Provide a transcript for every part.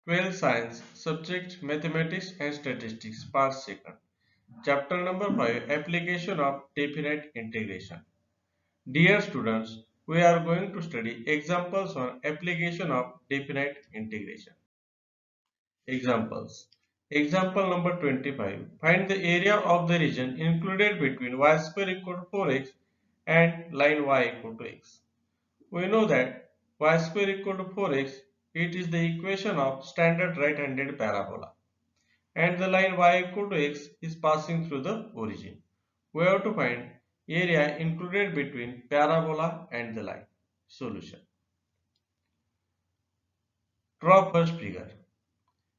12th Science, Subject Mathematics and Statistics, Part 2nd. Chapter number 5, Application of Definite Integration. Dear students, we are going to study examples on application of definite integration. Examples. Example number 25. Find the area of the region included between y square equal to 4x and line y equal to x. We know that y square equal to 4x, it is the equation of standard right-handed parabola, and the line y equal to x is passing through the origin. We have to find area included between parabola and the line. Solution. Draw first figure.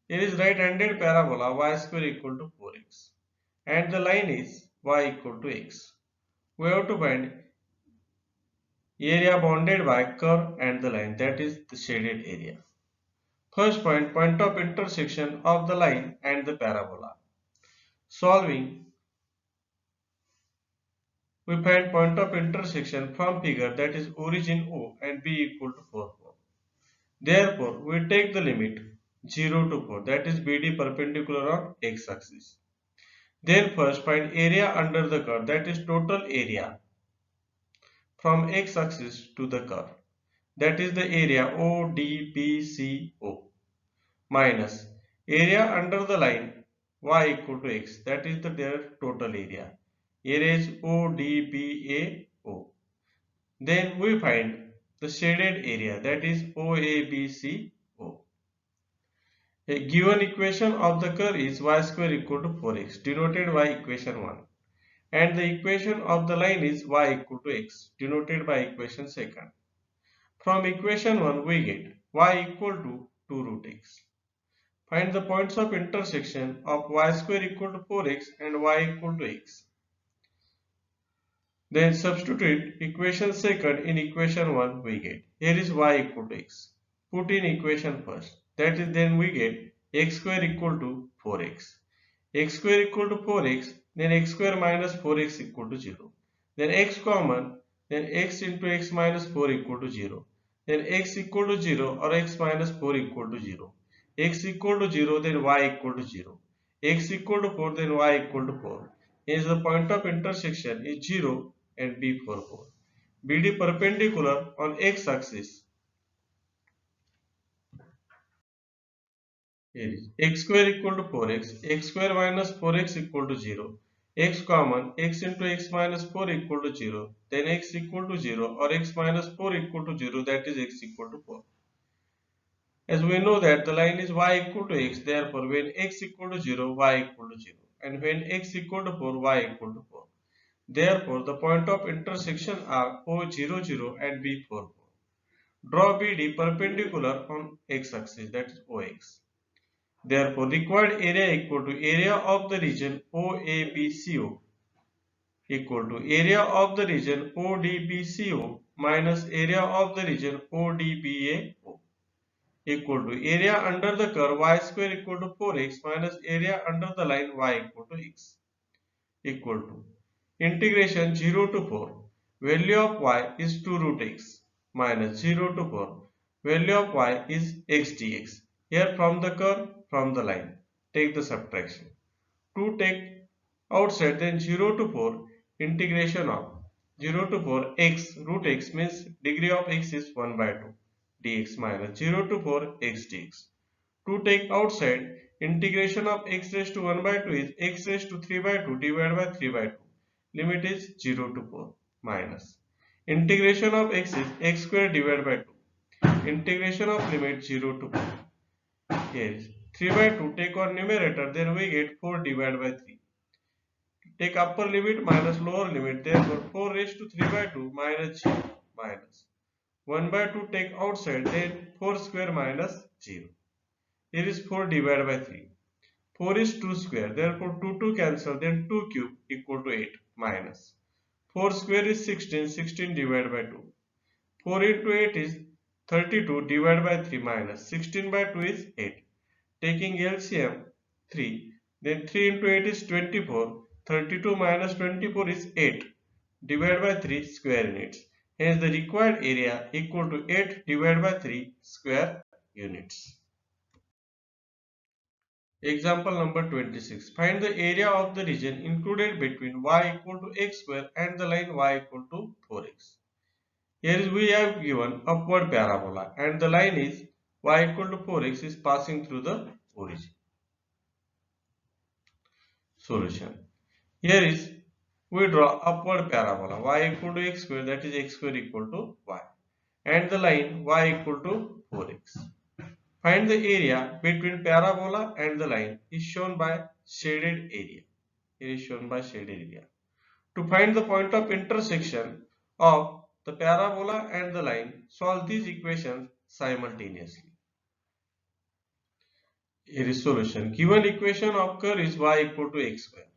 Here is right-handed parabola y square equal to 4x, and the line is y equal to x. We have to find area bounded by curve and the line, that is the shaded area. First point, point of intersection of the line and the parabola. Solving, we find point of intersection from figure, that is origin O and B equal to 4, 4. Therefore, we take the limit 0 to 4, that is BD perpendicular on x axis. Then first find area under the curve, that is total area from x axis to the curve, that is the area ODBCO, minus area under the line y equal to x, that is their total area. Area is ODBAO. Then we find the shaded area, that is OABCO. A given equation of the curve is y square equal to 4x, denoted by equation 1. And the equation of the line is y equal to x, denoted by equation 2nd. From equation 1 we get y equal to 2 root x. Find the points of intersection of y square equal to 4x and y equal to x. Then substitute equation 2nd in equation 1 we get. Here is y equal to x. Put in equation first. That is, then we get x square equal to 4x. X square equal to 4x, then x square minus 4x equal to 0. Then x common, then x into x minus 4 equal to 0. Then x equal to 0 or x minus 4 equal to 0. X equal to 0, then y equal to 0. X equal to 4, then y equal to 4. Hence the point of intersection is 0 and B 4, 4. BD perpendicular on x axis. Here is x square equal to 4x, x square minus 4x equal to 0, x common, x into x minus 4 equal to 0, then x equal to 0 or x minus 4 equal to 0, that is x equal to 4. As we know that the line is y equal to x, therefore when x equal to 0, y equal to 0, and when x equal to 4, y equal to 4. Therefore the point of intersection are O 0, 0 and B 4, 4. Draw BD perpendicular on x axis, that is OX. Therefore, required area equal to area of the region OABCO equal to area of the region ODBCO minus area of the region ODBAO equal to area under the curve y square equal to 4x minus area under the line y equal to x equal to integration 0 to 4. Value of y is 2 root x minus 0 to 4. Value of y is x dx. Here from the curve, from the line, take the subtraction. 2 take outside, then 0 to 4 integration of 0 to 4 x root x means degree of x is 1 by 2 dx minus 0 to 4 x dx. 2 take outside, integration of x raised to 1 by 2 is x raised to 3 by 2 divided by 3 by 2. Limit is 0 to 4 minus integration of x is x square divided by 2. Integration of limit 0 to 4. Here is 3 by 2, take on numerator, then we get 4 divided by 3. Take upper limit minus lower limit, therefore 4 raised to 3 by 2 minus 0 minus 1 by 2 take outside, then 4 square minus 0. Here is 4 divided by 3. 4 is 2 square, therefore 2 cancel, then 2 cube equal to 8 minus 4 square is 16, 16 divided by 2. 4 into 8 is 32 divided by 3 minus 16 by 2 is 8. Taking LCM 3, then 3 into 8 is 24, 32 minus 24 is 8, divided by 3 square units. Hence the required area equal to 8 divided by 3 square units. Example number 26. Find the area of the region included between y equal to x square and the line y equal to 4x. Here is we have given upward parabola and the line is y equal to 4x is passing through the origin. Solution. Here is we draw upward parabola y equal to x square, that is x square equal to y, and the line y equal to 4x. Find the area between parabola and the line is shown by shaded area. It is shown by shaded area. To find the point of intersection of the parabola and the line, solve these equations simultaneously. Here is solution. Given equation of curve is y equal to x square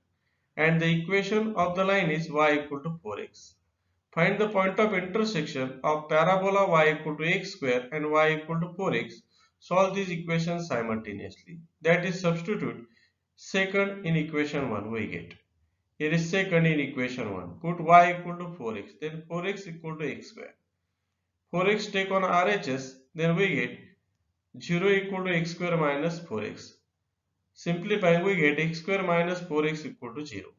and the equation of the line is y equal to 4x. Find the point of intersection of parabola y equal to x square and y equal to 4x. Solve these equations simultaneously. That is, substitute second in equation 1 we get. Here is second in equation 1. Put y equal to 4x, then 4x equal to x square. 4x take on RHS, then we get 0 equal to x square minus 4x. Simplifying, we get x square minus 4x equal to 0.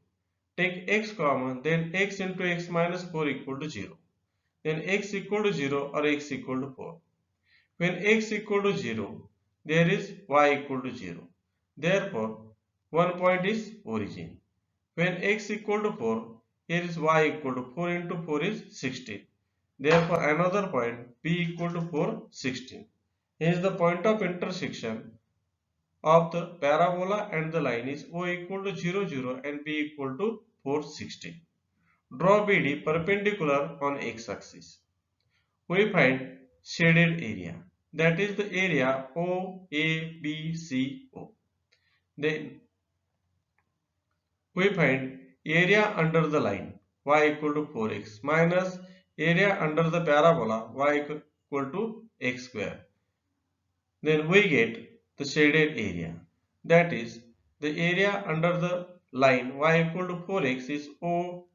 Take x common, then x into x minus 4 equal to 0. Then x equal to 0 or x equal to 4. When x equal to 0, there is y equal to 0. Therefore, one point is origin. When x equal to 4, here is y equal to 4 into 4 is 16. Therefore, another point b equal to 4, 16. Hence, the point of intersection of the parabola and the line is O equal to 0, 0 and b equal to 4, 16. Draw BD perpendicular on x-axis. We find shaded area, that is the area OABCO. Then we find area under the line y equal to 4x minus area under the parabola y equal to x square. Then we get the shaded area, that is the area under the line y equal to 4x is ODBCO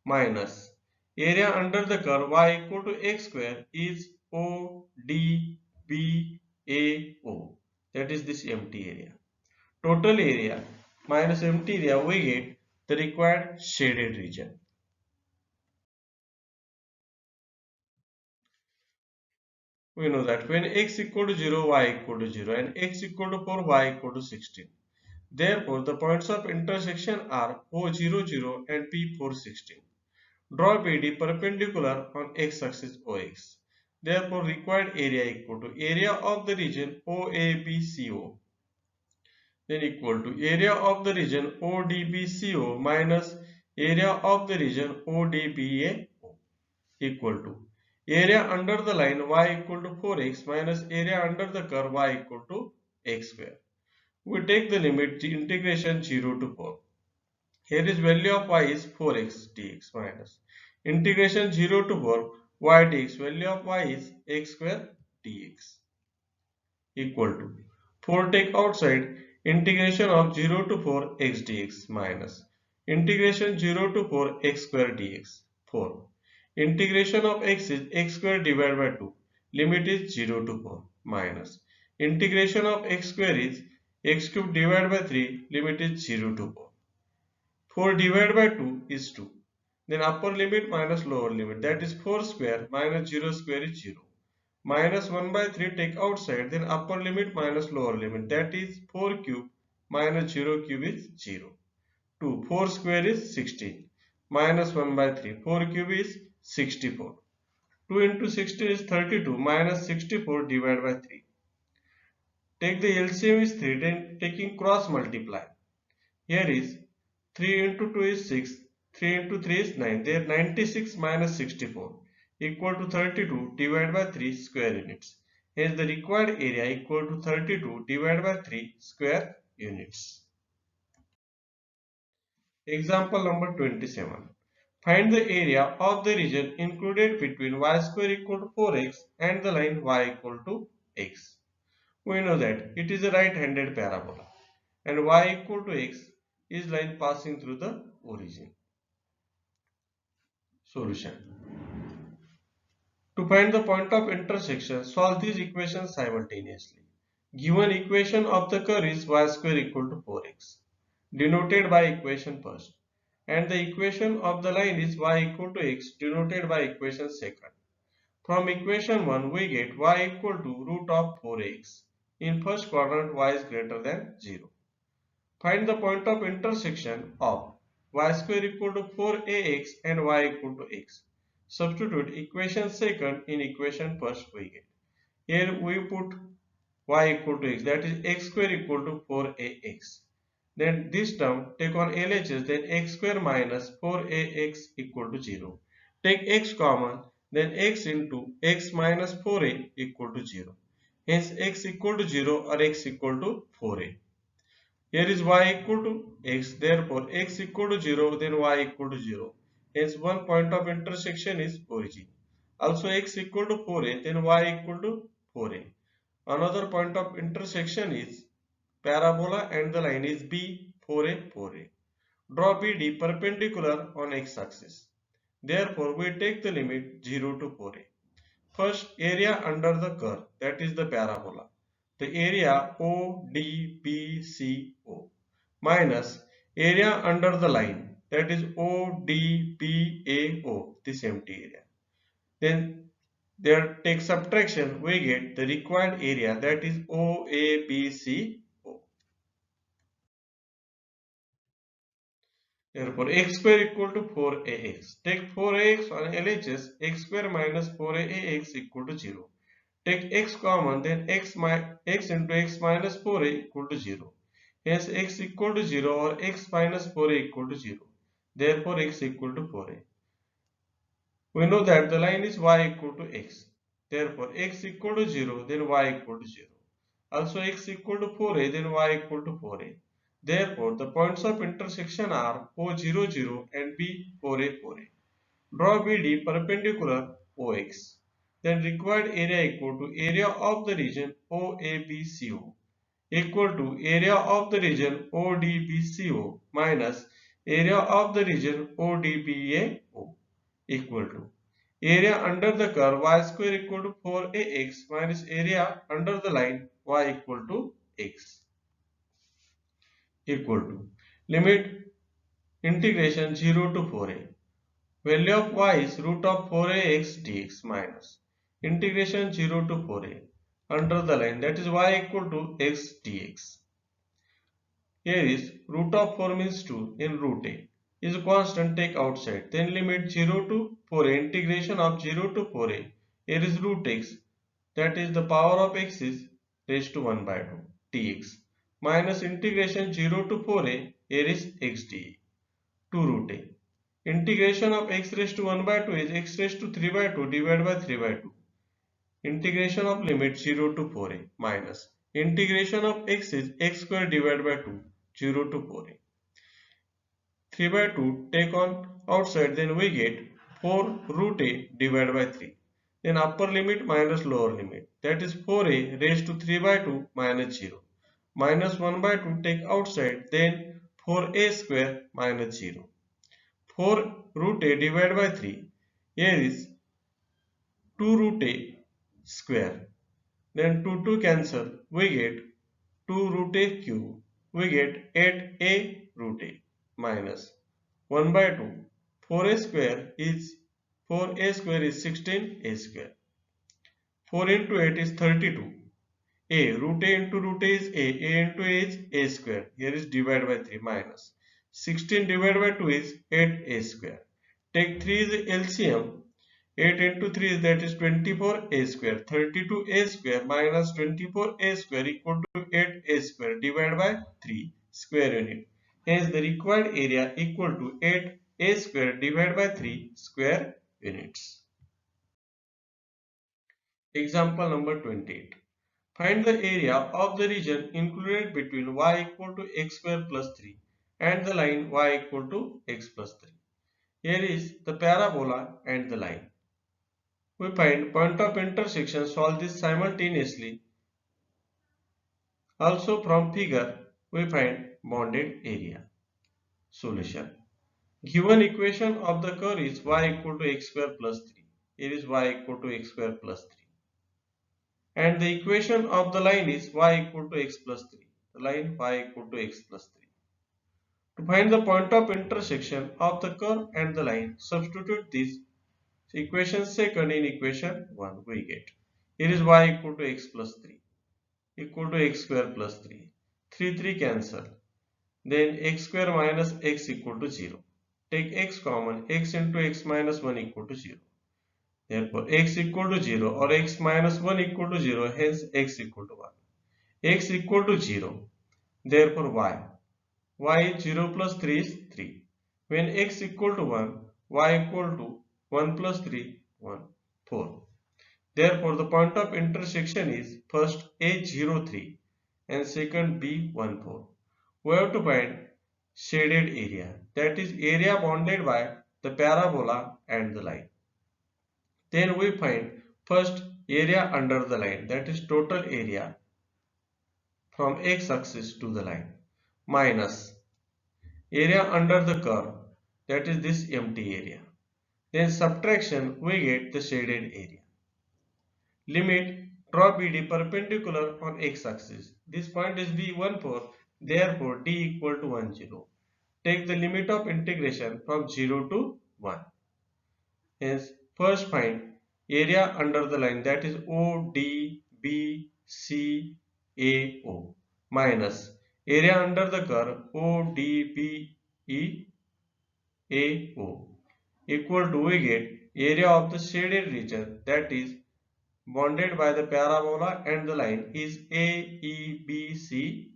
minus area under the curve y equal to x square is ODBAO, that is this empty area. Total area minus empty area, we get the required shaded region. We know that when x equal to 0, y equal to 0 and x equal to 4, y equal to 16. Therefore, the points of intersection are O00 and P416. Draw BD perpendicular on x-axis OX. Therefore, required area equal to area of the region OABCO, then equal to area of the region ODBCO minus area of the region ODBAO, equal to area under the line y equal to 4x minus area under the curve y equal to x square. We take the limit integration 0 to 4. Here is value of y is 4x dx minus integration 0 to 4 y dx, value of y is x square dx, equal to 4 take outside, integration of 0 to 4 x dx minus integration 0 to 4 x square dx, 4. Integration of x is x square divided by 2, limit is 0 to 4 minus integration of x square is x cube divided by 3, limit is 0 to 4. 4 divided by 2 is 2. Then upper limit minus lower limit, that is 4 square minus 0 square is 0. Minus 1 by 3 take outside, then upper limit minus lower limit, that is 4 cube minus 0 cube is 0. 2. 4 square is 16. Minus 1 by 3. 4 cube is 64. 2 into 16 is 32 minus 64 divided by 3. Take the LCM is 3, then taking cross multiply. Here is 3 into 2 is 6, 3 into 3 is 9. There 96 minus 64 equal to 32 divided by 3 square units. Hence the required area equal to 32 divided by 3 square units. Example number 27. Find the area of the region included between y square equal to 4x and the line y equal to x. We know that it is a right-handed parabola and y equal to x is line passing through the origin. Solution. To find the point of intersection, solve these equations simultaneously. Given equation of the curve is y square equal to 4x, denoted by equation first, and the equation of the line is y equal to x, denoted by equation second. From equation 1 we get y equal to root of 4x. In first quadrant y is greater than 0. Find the point of intersection of y square equal to 4ax and y equal to x. Substitute equation second in equation first we get. Here we put y equal to x, that is x square equal to 4ax. Then this term take on LHS, then x square minus 4ax equal to 0. Take x common, then x into x minus 4a equal to 0. Hence x equal to 0 or x equal to 4a. Here is y equal to x, therefore x equal to 0, then y equal to 0. Hence one point of intersection is origin. Also x equal to 4a, then y equal to 4a. Another point of intersection is parabola and the line is B 4a 4a. Draw BD perpendicular on x-axis. Therefore, we take the limit 0 to 4a. First, area under the curve, that is the parabola. The area ODBCO minus area under the line, that is ODBAO, this empty area. Then there take subtraction, we get the required area, that is OABCO. Therefore, x square equal to 4ax. Take 4ax on LHS, x square minus 4ax equal to 0. Take x common, then x into x minus 4a equal to 0. Hence x equal to 0 or x minus 4a equal to 0. Therefore, x equal to 4a. We know that the line is y equal to x. Therefore, x equal to 0, then y equal to 0. Also, x equal to 4a, then y equal to 4a. Therefore, the points of intersection are O0, 0 and B 4a, 4a. Draw BD perpendicular OX. Then required area equal to area of the region OABCO equal to area of the region ODBCO minus area of the region ODBAO equal to area under the curve y square equal to 4ax minus area under the line y equal to x equal to limit integration 0 to 4a. Value of y is root of 4ax dx minus integration 0 to 4a under the line, that is y equal to x dx. Here is root of 4 means 2 in root a is a constant, take outside, then limit 0 to 4a integration of 0 to 4a. Here is root x, that is the power of x is raised to 1 by 2 dx minus integration 0 to 4a, here is x dx 2 root a. Integration of x raised to 1 by 2 is x raised to 3 by 2 divided by 3 by 2. Integration of limit 0 to 4a minus integration of x is x square divided by 2, 0 to 4a. 3 by 2 take on outside, then we get 4 root a divided by 3. Then upper limit minus lower limit, that is 4a raised to 3 by 2 minus 0. Minus 1 by 2 take outside, then 4a square minus 0. 4 root a divided by 3, here is 2 root a square. Then 2 cancel, we get 2 root a cube. We get 8a root a minus 1 by 2. 4a square is 16a square. 4 into 8 is 32. A root a into root a is a into a is a square. Here is divided by 3 minus 16 divided by 2 is 8a square. Take 3 is LCM. 8 into 3 that is 24a square. 32a square minus 24a square equal to 8a square divided by 3 square unit. Hence the required area equal to 8a square divided by 3 square units. Example number 28. Find the area of the region included between y equal to x square plus 3 and the line y equal to x plus 3. Here is the parabola and the line. We find point of intersection, solve this simultaneously. Also from figure we find bounded area. Solution. Given equation of the curve is y equal to x square plus 3. Here is y equal to x square plus 3. and the equation of the line is y equal to x plus 3. The line y equal to x plus 3. To find the point of intersection of the curve and the line, substitute this equation second in equation 1 we get. Here is y equal to x plus 3 equal to x square plus 3. 3 cancel. Then x square minus x equal to 0. Take x common, x into x minus 1 equal to 0. Therefore, x equal to 0 or x minus 1 equal to 0, hence x equal to 1. X equal to 0, therefore y is 0 plus 3 is 3. When x equal to 1, y equal to 1 plus 3, 1, 4. Therefore, the point of intersection is first A03 and second B14. We have to find shaded area, that is area bounded by the parabola and the line. Then we find first area under the line, that is total area from x-axis to the line, minus area under the curve, that is this empty area. Then subtraction, we get the shaded area. Limit, draw BD perpendicular on x-axis. This point is B14, therefore D equal to 1, 0. Take the limit of integration from 0 to 1. Hence, first find area under the line, that is ODBCAO, minus area under the curve ODBEAO, equal to, we get area of the shaded region, that is bounded by the parabola and the line, is AEBCA.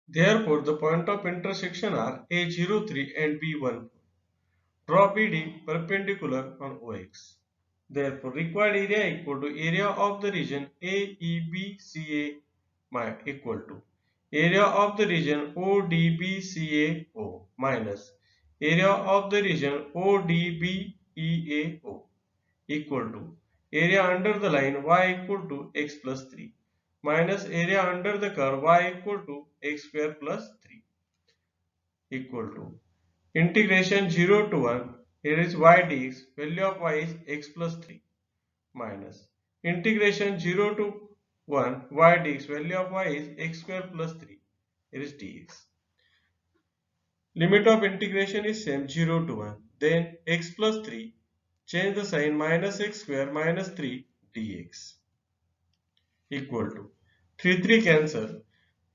Therefore, the point of intersection are A03 and B14. Draw BD perpendicular on OX. Therefore, required area equal to area of the region AEBCA equal to area of the region ODBCAO minus area of the region ODBEAO equal to area under the line y equal to x plus 3 minus area under the curve y equal to x square plus 3 equal to integration 0 to 1, here is y dx, value of y is x plus 3 minus integration 0 to 1 y dx, value of y is x square plus 3, here is dx. Limit of integration is same 0 to 1, then x plus 3, change the sign, minus x square minus 3 dx equal to 3 cancel,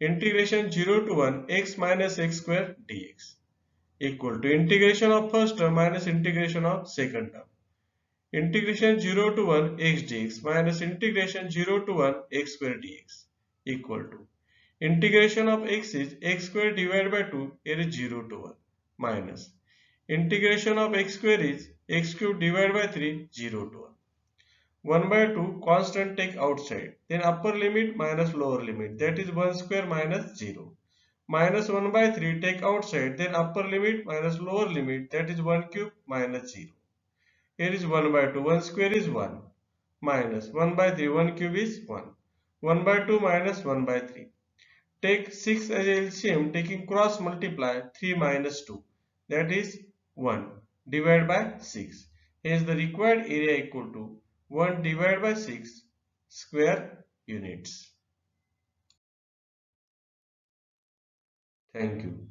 integration 0 to 1 x minus x square dx equal to integration of first term minus integration of second term. Integration 0 to 1 x dx minus integration 0 to 1 x square dx equal to integration of x is x square divided by 2, here is 0 to 1, minus integration of x square is x cube divided by 3, 0 to 1. 1 by 2 constant take outside, then upper limit minus lower limit, that is 1 square minus 0. Minus 1 by 3 take outside, then upper limit minus lower limit, that is 1 cube minus 0. Here is 1 by 2, 1 square is 1, minus 1 by 3, 1 cube is 1. 1 by 2 minus 1 by 3. Take 6 as LCM, taking cross multiply 3 minus 2, that is 1 divided by 6. Hence the required area equal to 1 divided by 6 square units. Thank you.